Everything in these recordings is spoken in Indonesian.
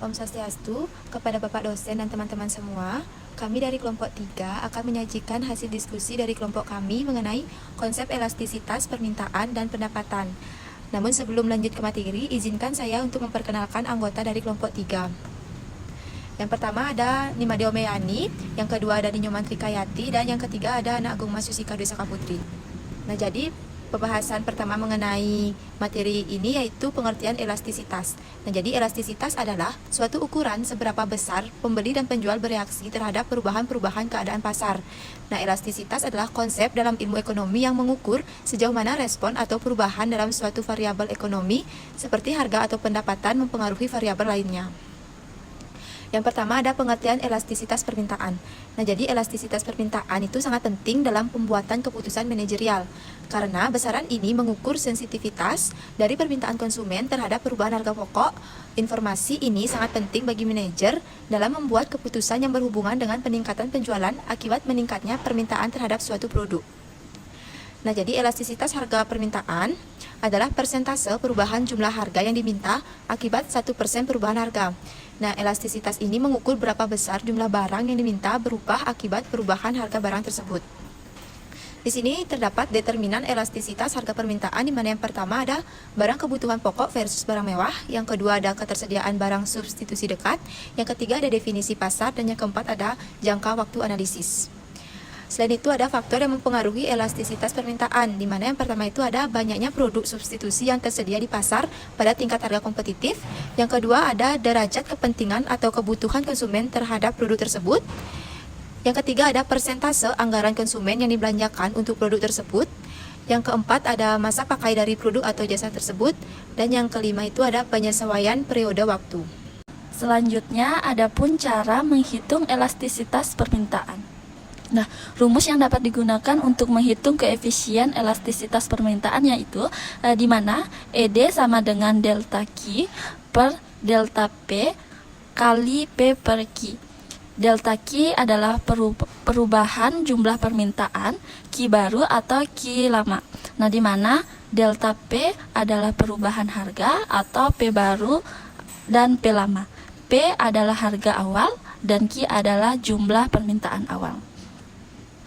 Om Swastiastu, kepada Bapak dosen dan teman-teman semua, kami dari kelompok 3 akan menyajikan hasil diskusi dari kelompok kami mengenai konsep elastisitas permintaan dan pendapatan. Namun sebelum lanjut ke materi, izinkan saya untuk memperkenalkan anggota dari kelompok 3. Yang pertama ada Nimadeo Meyani, yang kedua ada Ninyoman Trikayati, dan yang ketiga ada Anak Agung Mas Yusika Dwi Saka Putri. Nah, jadi pembahasan pertama mengenai materi ini yaitu pengertian elastisitas. Nah, jadi elastisitas adalah suatu ukuran seberapa besar pembeli dan penjual bereaksi terhadap perubahan-perubahan keadaan pasar. Nah, elastisitas adalah konsep dalam ilmu ekonomi yang mengukur sejauh mana respon atau perubahan dalam suatu variabel ekonomi seperti harga atau pendapatan mempengaruhi variabel lainnya. Yang pertama ada pengertian elastisitas permintaan. Nah, jadi elastisitas permintaan itu sangat penting dalam pembuatan keputusan manajerial karena besaran ini mengukur sensitivitas dari permintaan konsumen terhadap perubahan harga pokok. Informasi ini sangat penting bagi manajer dalam membuat keputusan yang berhubungan dengan peningkatan penjualan akibat meningkatnya permintaan terhadap suatu produk. Nah, jadi elastisitas harga permintaan adalah persentase perubahan jumlah harga yang diminta akibat 1% perubahan harga. Nah, elastisitas ini mengukur berapa besar jumlah barang yang diminta berubah akibat perubahan harga barang tersebut. Di sini terdapat determinan elastisitas harga permintaan, di mana yang pertama ada barang kebutuhan pokok versus barang mewah, yang kedua ada ketersediaan barang substitusi dekat, yang ketiga ada definisi pasar, dan yang keempat ada jangka waktu analisis. Selain itu ada faktor yang mempengaruhi elastisitas permintaan, di mana yang pertama itu ada banyaknya produk substitusi yang tersedia di pasar pada tingkat harga kompetitif. Yang kedua ada derajat kepentingan atau kebutuhan konsumen terhadap produk tersebut. Yang ketiga ada persentase anggaran konsumen yang dibelanjakan untuk produk tersebut. Yang keempat ada masa pakai dari produk atau jasa tersebut. Dan yang kelima itu ada penyesuaian periode waktu. Selanjutnya ada pun cara menghitung elastisitas permintaan. Nah, rumus yang dapat digunakan untuk menghitung koefisien elastisitas permintaan yaitu di mana ED sama dengan delta Q per delta P kali P per Q. Delta Q adalah perubahan jumlah permintaan Q baru atau Q lama. Nah, di mana delta P adalah perubahan harga atau P baru dan P lama. P adalah harga awal dan Q adalah jumlah permintaan awal.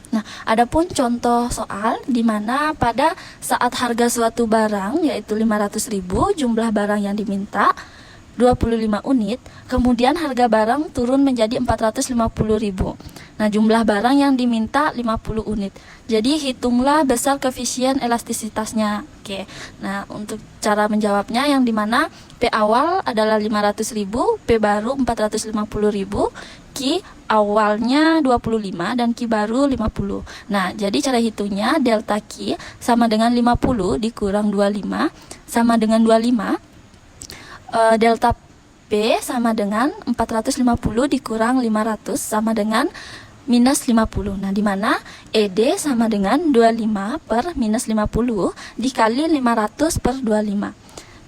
Nah, adapun contoh soal di mana pada saat harga suatu barang yaitu 500.000, jumlah barang yang diminta 25 unit, kemudian harga barang turun menjadi 450.000. Nah, jumlah barang yang diminta 50 unit. Jadi hitunglah besar koefisien elastisitasnya. Oke. Nah, untuk cara menjawabnya yang dimana P awal adalah 500.000, P baru 450.000, Q awalnya 25 dan Q baru 50. Nah, jadi cara hitungnya delta Q sama dengan 50 dikurang 25 sama dengan 25. Delta P sama dengan 450 dikurang 500 sama dengan minus 50. Nah, di mana ED sama dengan 25 per minus 50 dikali 500 per 25.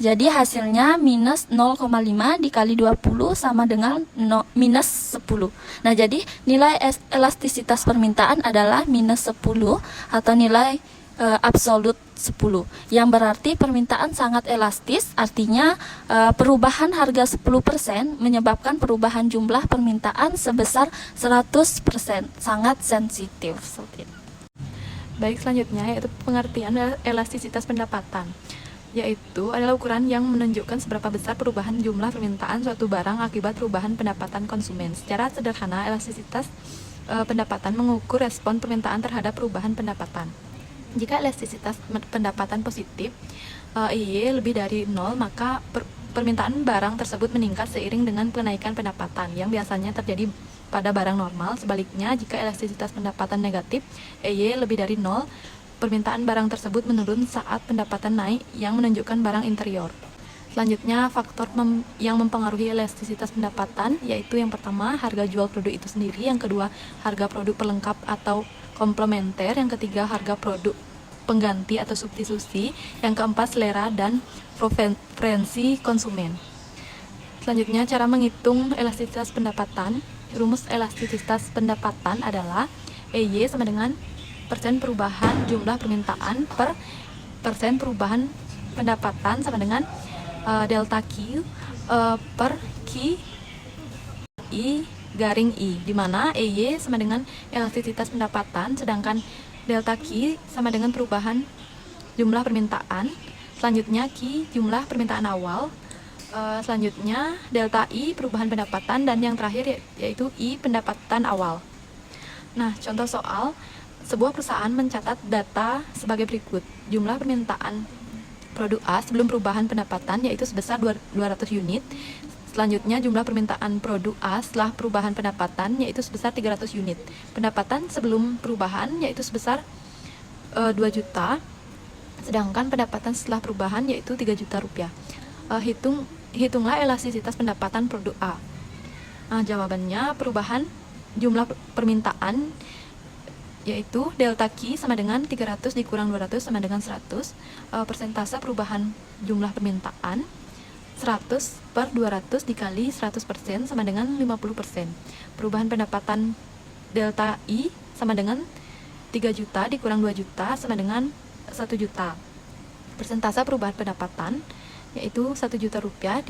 Jadi hasilnya minus 0,5 dikali 20 sama dengan minus 10. Nah, jadi nilai elastisitas permintaan adalah minus 10 atau nilai absolut 10, yang berarti permintaan sangat elastis, artinya perubahan harga 10% menyebabkan perubahan jumlah permintaan sebesar 100%, sangat sensitif. Baik, selanjutnya yaitu pengertian elastisitas pendapatan, yaitu adalah ukuran yang menunjukkan seberapa besar perubahan jumlah permintaan suatu barang akibat perubahan pendapatan konsumen. Secara sederhana, elastisitas pendapatan mengukur respon permintaan terhadap perubahan pendapatan. Jika elastisitas pendapatan positif, EY lebih dari 0, maka permintaan barang tersebut meningkat seiring dengan kenaikan pendapatan yang biasanya terjadi pada barang normal. Sebaliknya, jika elastisitas pendapatan negatif, EY lebih dari 0, permintaan barang tersebut menurun saat pendapatan naik yang menunjukkan barang interior. Selanjutnya, faktor yang mempengaruhi elastisitas pendapatan yaitu yang pertama, harga jual produk itu sendiri, yang kedua, harga produk pelengkap atau komplementer, yang ketiga, harga produk pengganti atau substitusi, yang keempat, selera dan preferensi konsumen. Selanjutnya, cara menghitung elastisitas pendapatan. Rumus elastisitas pendapatan adalah EY sama dengan persen perubahan jumlah permintaan per persen perubahan pendapatan sama dengan delta Q per Q I garing I, di mana EY sama dengan elastisitas pendapatan, sedangkan delta Q sama dengan perubahan jumlah permintaan. Selanjutnya Q jumlah permintaan awal. Selanjutnya delta I perubahan pendapatan, dan yang terakhir yaitu I pendapatan awal. Nah, contoh soal, sebuah perusahaan mencatat data sebagai berikut. Jumlah permintaan produk A sebelum perubahan pendapatan yaitu sebesar 200 unit. Selanjutnya jumlah permintaan produk A setelah perubahan pendapatan yaitu sebesar 300 unit. Pendapatan sebelum perubahan yaitu sebesar 2 juta. Sedangkan pendapatan setelah perubahan yaitu 3 juta rupiah. Hitunglah elastisitas pendapatan produk A. Nah, jawabannya perubahan jumlah permintaan yaitu delta Q sama dengan 300 dikurang 200 sama dengan 100. Persentase perubahan jumlah permintaan 100 per 200 dikali 100% sama dengan 50%. Perubahan pendapatan delta I sama dengan 3 juta dikurang 2 juta sama dengan 1 juta. Persentase perubahan pendapatan yaitu 1 juta rupiah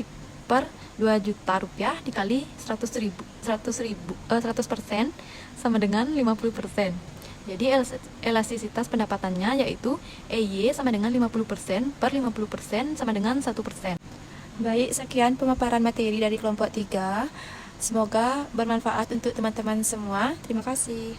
per 2 juta rupiah dikali 100% sama dengan 50%. Jadi elastisitas pendapatannya yaitu EY sama dengan 50% per 50% sama dengan 1%. Baik, sekian pemaparan materi dari kelompok 3. Semoga bermanfaat untuk teman-teman semua. Terima kasih.